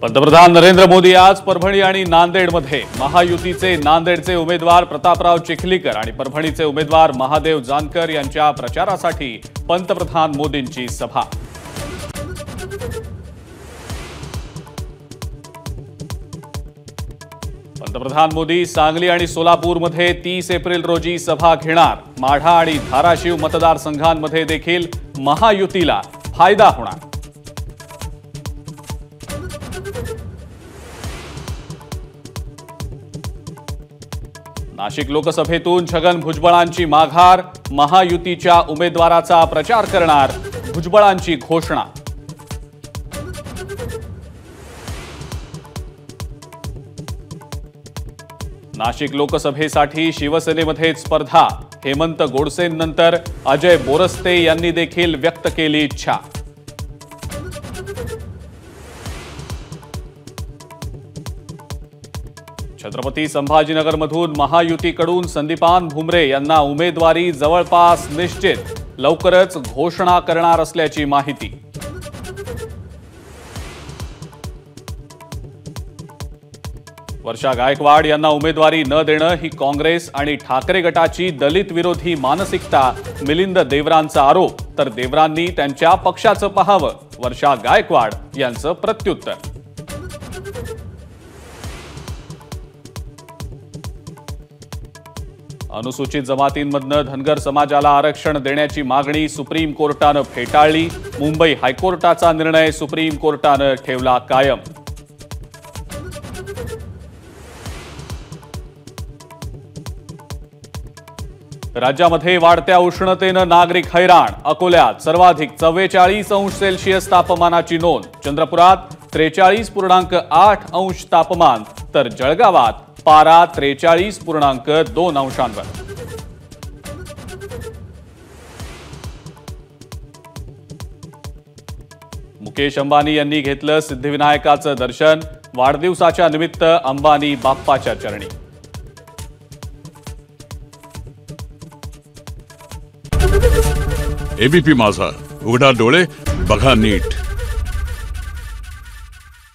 पंतप्रधान नरेंद्र मोदी आज परभणी आणि नांदेडमध्ये महायुतीचे नांदेडचे उमेदवार प्रतापराव चिखलीकर आणि परभणीचे उमेदवार महादेव जानकर यांच्या प्रचारासाठी पंतप्रधान मोदींची सभा। पंतप्रधान मोदी सांगली आणि सोलापूरमध्ये 30 एप्रिल रोजी सभा घेणार। माढा आणि धाराशिव मतदारसंघांमध्ये देखील महायुतीला फायदा होणार। नाशिक लोकसभेतून छगन भुजबळांची माघार। महायुतीच्या उमेदवाराचा प्रचार करणार। भुजबळांची घोषणा। नाशिक लोकसभेसाठी शिवसेनेमध्ये स्पर्धा। हेमंत गोडसेंनंतर अजय बोरस्ते यांनी देखील व्यक्त केली इच्छा। छत्रपती संभाजीनगरमधून महायुतीकडून संदीपान भुमरे यांना उमेदवारी जवळपास निश्चित। लवकरच घोषणा करणार असल्याची माहिती। वर्षा गायकवाड यांना उमेदवारी न देणं ही काँग्रेस आणि ठाकरे गटाची दलित विरोधी मानसिकता। मिलिंद देवरांचा आरोप, तर देवरांनी त्यांच्या पक्षाचं पाहावं। वर्षा गायकवाड यांचं प्रत्युत्तर। अनुसूचित जमातींमधनं धनगर समाजाला आरक्षण देण्याची मागणी सुप्रीम कोर्टानं फेटाळली। मुंबई हायकोर्टाचा निर्णय सुप्रीम कोर्टानं ठेवला कायम। राज्यामध्ये वाढत्या उष्णतेनं नागरिक हैराण। अकोल्यात सर्वाधिक 44 अंश सेल्सिअस तापमानाची नोंद। चंद्रपुरात 43.8 अंश तापमान, तर जळगावात पारा 43.2 अंशांवर। मुकेश अंबानी यांनी घेतलं सिद्धिविनायकाचं दर्शन। वाढदिवसाच्या निमित्त अंबानी बाप्पाच्या चरणी। एबीपी माझा, उघडा डोळे बघा नीट।